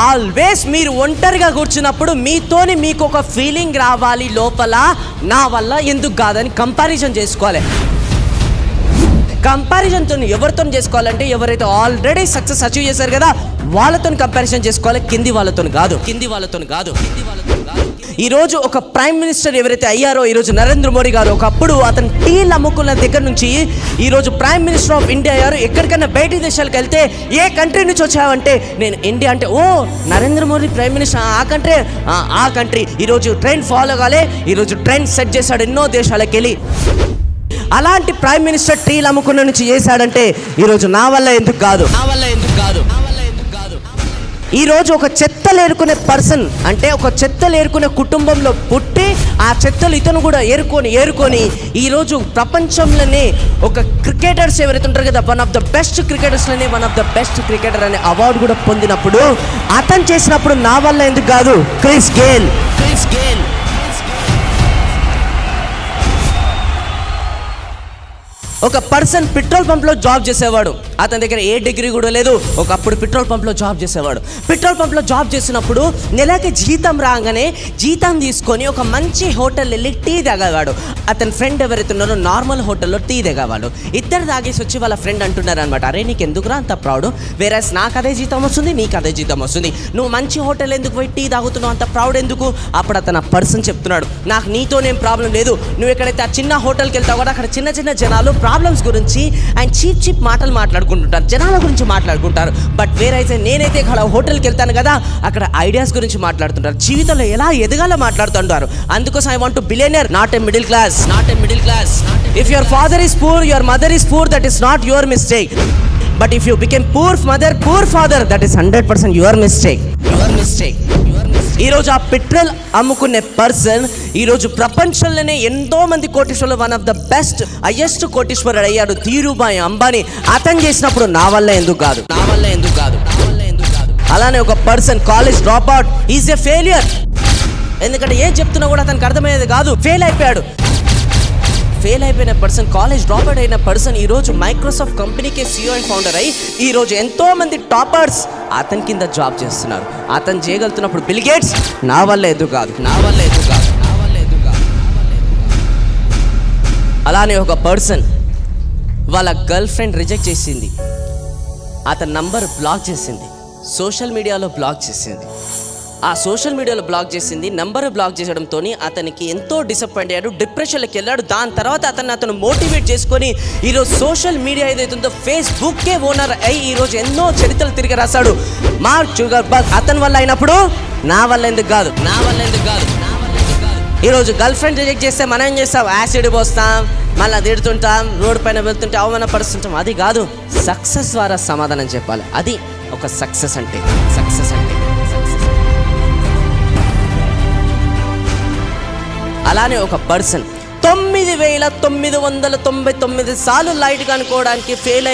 Always మీరు ఒంటరిగా కూర్చున్నప్పుడు మీతోని మీకు ఒక ఫీలింగ్ రావాలి లోపల, నా వల్ల ఎందుకు కాదని కంపారిజన్ చేసుకోవాలి. కంపారిజన్తో ఎవరితో చేసుకోవాలంటే ఎవరైతే ఆల్రెడీ సక్సెస్ అచీవ్ చేశారు కదా వాళ్ళతో కంపారిజన్ చేసుకోవాలి, కింది వాళ్ళతో కాదు. ఈరోజు ఒక ప్రైమ్ మినిస్టర్ ఎవరైతే అయ్యారో ఈరోజు నరేంద్ర మోడీ గారు, ఒకప్పుడు అతను టీలు అమ్ముకున్న దగ్గర నుంచి ఈరోజు ప్రైమ్ మినిస్టర్ ఆఫ్ ఇండియా అయ్యారు. ఎక్కడికైనా బయటి దేశాలకు వెళ్తే ఏ కంట్రీ నుంచి వచ్చావంటే నేను ఇండియా అంటే, ఓ నరేంద్ర మోడీ ప్రైమ్ మినిస్టర్ ఆ కంట్రీ. ఈరోజు ట్రెండ్ ఫాలో కాలే, ఈరోజు ట్రెండ్ సెట్ చేశాడు ఎన్నో దేశాలకు వెళ్ళి. అలాంటి ప్రైమ్ మినిస్టర్ టీలు అమ్ముకున్న నుంచి చేశాడంటే ఈరోజు నా వల్ల ఎందుకు కాదు. ఈరోజు ఒక చెత్తలు ఏరుకునే పర్సన్ అంటే ఒక చెత్తలు ఏరుకునే కుటుంబంలో పుట్టి ఆ చెత్తలు ఇతను కూడా ఏరుకొని ఈరోజు ప్రపంచంలోనే ఒక క్రికెటర్స్ ఎవరైతే ఉంటారు కదా, వన్ ఆఫ్ ద బెస్ట్ క్రికెటర్స్లోనే one of the best cricketer అనే అవార్డు కూడా పొందినప్పుడు అతను చేసినప్పుడు నా వల్ల ఎందుకు కాదు. క్రిస్ గేల్ ఒక పర్సన్ పెట్రోల్ పంప్లో జాబ్ చేసేవాడు. అతని దగ్గర ఏ డిగ్రీ కూడా లేదు. ఒకప్పుడు పెట్రోల్ పంప్లో జాబ్ చేసేవాడు. పెట్రోల్ పంప్లో జాబ్ చేసినప్పుడు నెలకి జీతం రాగానే జీతం తీసుకొని ఒక మంచి హోటల్ వెళ్ళి టీ తాగేవాడు. అతని ఫ్రెండ్ ఎవరైతే ఉన్నారో నార్మల్ హోటల్లో టీ తాగేవాడు. ఇద్దరు తాగేసి వచ్చి వాళ్ళ ఫ్రెండ్ అంటున్నారు అనమాట, అరే నీకు ఎందుకురా అంత ప్రౌడ్, వేరే నాకు అదే జీతం వస్తుంది, నీకు అదే జీతం వస్తుంది, నువ్వు మంచి హోటల్ ఎందుకు పోయి టీ తాగుతున్నావు, అంత ప్రౌడ్ ఎందుకు. అప్పుడు అతను ఆ పర్సన్ చెప్తున్నాడు, నాకు నీతోనేం ప్రాబ్లం లేదు, నువ్వు ఎక్కడైతే ఆ చిన్న హోటల్కి వెళ్తావు కూడా అక్కడ చిన్న చిన్న జనాలు ప్రాబ్లమ్స్ గురించి అండ్ చీప్ మాటలు మాట్లాడుకుంటుంటారు, జనాల గురించి మాట్లాడుకుంటారు. బట్ వేరైతే నేనైతే ఇక్కడ హోటల్కి వెళ్తాను కదా అక్కడ ఐడియాస్ గురించి మాట్లాడుతుంటారు, జీవితంలో ఎలా ఎదగాలో మాట్లాడుతుంటారు. అందుకోసం I want to billionaire, not a middle class. If your father is poor, your mother is poor, that is not your mistake. But if you become poor mother, poor father, that is 100% your mistake. ఈరోజు ఆ petrol అమ్ముకునే person ఈరోజు ప్రపంచంలోనే ఎంతో మంది కోటీశ్వరులు one of the best highest కోటీశ్వరుడు అయ్యాడు ధీరుభాయ్ అంబానీ. అతను చేసినప్పుడు నా వల్ల ఎందుకు కాదు. అలానే ఒక person college drop out is a failure. ఎందుకంటే ఏం చెప్తున్నా కూడా అతనికి అర్థమయ్యేది కాదు, ఫెయిల్ అయిపోయిన పర్సన్, కాలేజ్ డ్రాప్ అవుట్ అయిన పర్సన్ ఈరోజు మైక్రోసాఫ్ట్ కంపెనీకే CEO అండ్ ఫౌండర్ అయ్యి ఈరోజు ఎంతో మంది టాపర్స్ అతని కింద జాబ్ చేస్తున్నారు. అతను చేయగలుగుతున్నప్పుడు బిల్ గేట్స్ నా వల్ల ఎందుకు కాదు. అలానే ఒక పర్సన్ వాళ్ళ గర్ల్ ఫ్రెండ్ రిజెక్ట్ చేసింది, అతని నంబర్ బ్లాక్ చేసింది, సోషల్ మీడియాలో బ్లాక్ చేసింది. ఆ సోషల్ మీడియాలో బ్లాక్ చేసింది, నంబర్ బ్లాక్ చేసడంతో అతనికి ఎంతో డిసప్పాయింట్ అయ్యాడు, డిప్రెషన్లోకి వెళ్ళాడు. దాని తర్వాత అతను మోటివేట్ చేసుకొని ఈరోజు సోషల్ మీడియా ఏదైతుందో ఫేస్బుక్కే ఓనర్ అయ్యి ఈరోజు ఎన్నో చరిత్రలు తిరిగి రాశాడు. మార్క్ జుకర్బర్గ్ అతని వల్ల అయినప్పుడు నా వల్ల ఎందుకు కాదు. ఈరోజు గర్ల్ ఫ్రెండ్ రిజెక్ట్ చేస్తే మనం ఏం చేస్తాం, యాసిడ్ పోస్తాం, మళ్ళీ తిడుతుంటాం, రోడ్డు పైన వెళ్తుంటే అవమానపరుస్తుంటాం. అది కాదు, సక్సెస్ ద్వారా సమాధానం చెప్పాలి. అది ఒక సక్సెస్ అంటే. అలానే ఒక పర్సన్ 9999 సార్లు లైట్ కనుక్కోవడానికి ఫెయిల్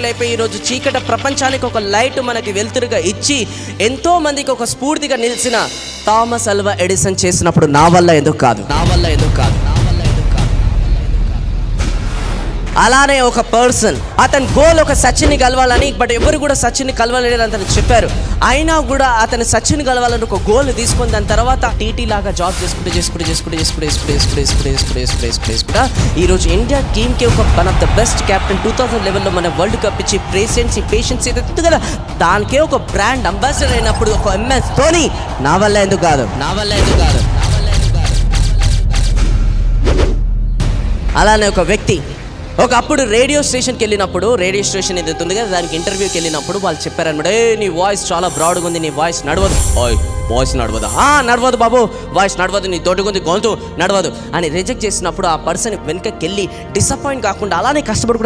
అయిపోయి ఈరోజు చీకటి ప్రపంచానికి ఒక లైట్ మనకి వెలుతురుగా ఇచ్చి ఎంతో మందికి ఒక స్ఫూర్తిగా నిలిచిన థామస్ అల్వా ఎడిసన్ చేసినప్పుడు నా వల్ల ఎందుకు కాదు. అలానే ఒక పర్సన్ అతని గోల్ ఒక సచిన్ని కలవాలని, బట్ ఎవరు కూడా సచిన్ని కలవలేదని అతను చెప్పారు. అయినా కూడా అతను సచిన్ కలవాలని ఒక గోల్ తీసుకొని దాని తర్వాత టీటీ లాగా జాబ్ చేసుకుంటూ ఈరోజు ఇండియా టీమ్కి ఒక one of the best captain 2011లో మన వరల్డ్ కప్ ఇచ్చి పేషెన్స్ ఏదైతే కదా దానికే ఒక బ్రాండ్ అంబాసిడర్ అయినప్పుడు ఒక MS ధోని నా వల్ల ఎందుకు కాదు. అలానే ఒక వ్యక్తి ఒకప్పుడు రేడియో స్టేషన్కి వెళ్ళినప్పుడు, రేడియో స్టేషన్ ఏదైతే ఉంది కదా దానికి ఇంటర్వ్యూకి వెళ్ళినప్పుడు వాళ్ళు చెప్పారనమాట, నీ వాయిస్ చాలా బ్రాడ్గా ఉంది, నీ వాయిస్ నడవదు. వాయిస్ నడవదా? నడవదు బాబు, వాయిస్ నడవదు, నీ తోటిగుంది గొంతు నడవదు అని రిజెక్ట్ చేసినప్పుడు ఆ పర్సన్ వెనకకి వెళ్ళి డిసప్పాయింట్ కాకుండా అలానే కష్టపడు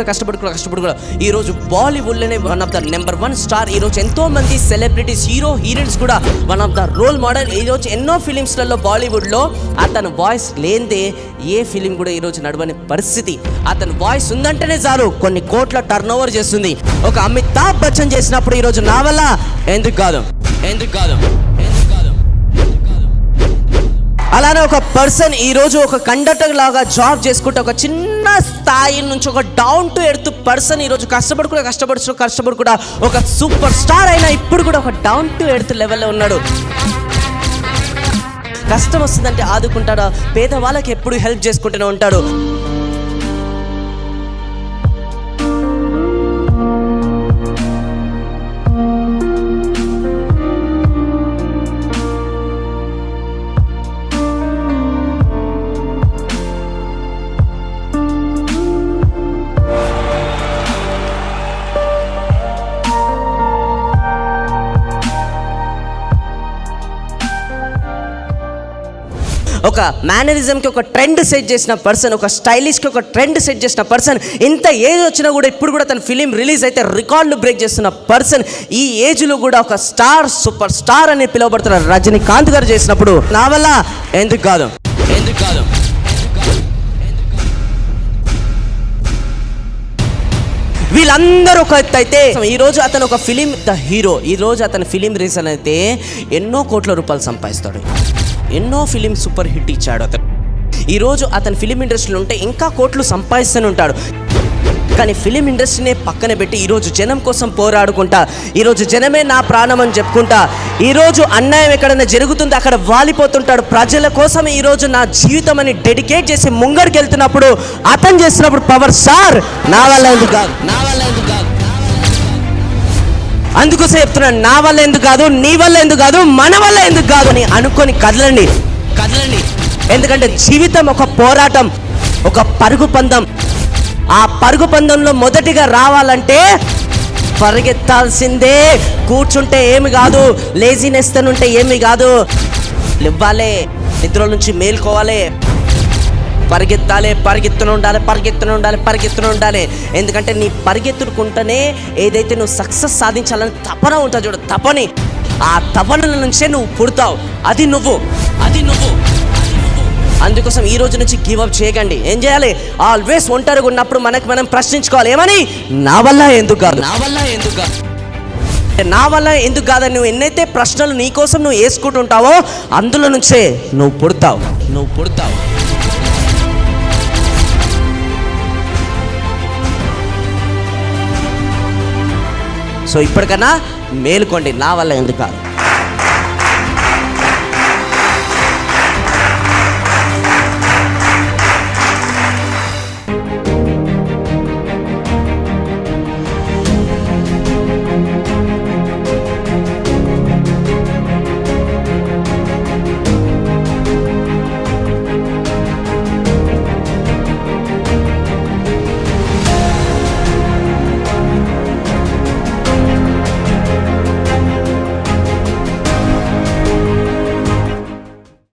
ఈరోజు బాలీవుడ్లోనే one of the number 1 star. ఈరోజు ఎంతో మంది సెలబ్రిటీస్, హీరోయిన్స్ కూడా one of the role model. ఈరోజు ఎన్నో ఫిలిమ్స్లలో బాలీవుడ్లో అతను వాయిస్ లేనిదే ఏ ఫిలిం కూడా ఈరోజు నడవని పరిస్థితి. అతను వాయిస్ ఉందంటేనే చాలు కొన్ని కోట్ల టర్న్ ఓవర్ చేస్తుంది. ఒక అమితాబ్ బచ్చన్ చేసినప్పుడు ఈరోజు నా వల్ల ఎందుకు కాదు. అలా ఫలానా ఒక పర్సన్ ఈరోజు ఒక కండక్టర్ లాగా జాబ్ చేసుకుంటే ఒక చిన్న స్థాయి నుంచి ఒక డౌన్ టు ఎర్త్ పర్సన్ ఈరోజు కష్టపడు కూడా ఒక సూపర్ స్టార్ అయినా ఇప్పుడు కూడా ఒక డౌన్ టు ఎర్త్ లెవెల్లో ఉన్నాడు. కష్టం వస్తుందంటే ఆదుకుంటాడు, పేదవాళ్ళకి ఎప్పుడు హెల్ప్ చేసుకుంటూనే ఉంటాడు. ఒక మేనరిజంకి ఒక ట్రెండ్ సెట్ చేసిన పర్సన్, ఒక స్టైలిష్కి ఒక ట్రెండ్ సెట్ చేసిన పర్సన్, ఇంత ఏజ్ వచ్చినా కూడా ఇప్పుడు కూడా తన ఫిలిం రిలీజ్ అయితే రికార్డులు బ్రేక్ చేస్తున్న పర్సన్, ఈ ఏజ్లో కూడా ఒక స్టార్, సూపర్ స్టార్ అని పిలువబడుతున్న రజనీకాంత్ గారు చేసినప్పుడు నా వల్ల ఎందుకు కాదు. వీళ్ళందరూ ఒక ఎత్తు అయితే ఈరోజు అతను ఒక ఫిలిం ద హీరో. ఈరోజు అతని ఫిలిం రీజన్ అయితే ఎన్నో కోట్ల రూపాయలు సంపాదిస్తాడు, ఎన్నో ఫిలిం సూపర్ హిట్ ఇచ్చాడు అతను. ఈరోజు అతను ఫిలిం ఇండస్ట్రీలో ఉంటే ఇంకా కోట్లు సంపాదిస్తూనే ఉంటాడు. కానీ ఫిలిం ఇండస్ట్రీనే పక్కన పెట్టి ఈరోజు జనం కోసం పోరాడుకుంటా, ఈరోజు జనమే నా ప్రాణం అని చెప్పుకుంటా, ఈరోజు అన్యాయం ఎక్కడైనా జరుగుతుందో అక్కడ వాలిపోతుంటాడు. ప్రజల కోసం ఈరోజు నా జీవితం అని డెడికేట్ చేసి ముంగడికి వెళ్తున్నప్పుడు అతను చేస్తున్నప్పుడు పవర్ స్టార్ నా వల్ల ఎందుకు కాదు. అందుకోసం చెప్తున్నాను, నా వల్ల ఎందుకు కాదు, నీ వల్ల ఎందుకు కాదు, మన వల్ల ఎందుకు కాదు అని అనుకొని కదలండి. ఎందుకంటే జీవితం ఒక పోరాటం, ఒక పరుగు పందెం. ఆ పరుగు పందెంలో మొదటిగా రావాలంటే పరిగెత్తాల్సిందే. కూర్చుంటే ఏమి కాదు, లేజినెస్ ఉంటే ఏమి కాదు, లేవ్వాలి, నిద్ర నుంచి మేల్కోవాలి, పరిగెత్తును ఉండాలి. ఎందుకంటే నీ పరిగెత్తుకుంటేనే ఏదైతే నువ్వు సక్సెస్ సాధించాలని తపన ఉంటుంది చూడు, తపని, ఆ తపనల నుంచే నువ్వు పుడతావు. అది నువ్వు. అందుకోసం ఈ రోజు నుంచి గివ్ అప్ చేయకండి. ఏం చేయాలి? ఆల్వేస్ ఒంటరిగా ఉన్నప్పుడు మనం ప్రశ్నించుకోవాలి, ఏమని? నా వల్ల ఎందుకు కాదు. నా వల్ల ఎందుకు కాదని నువ్వు ఎన్నైతే ప్రశ్నలు నీ కోసం నువ్వు వేసుకుంటుంటావో అందులో నుంచే నువ్వు పుడతావు. సో ఇప్పటికన్నా మేలుకోండి, నా వల్ల ఎందుకు కాదు.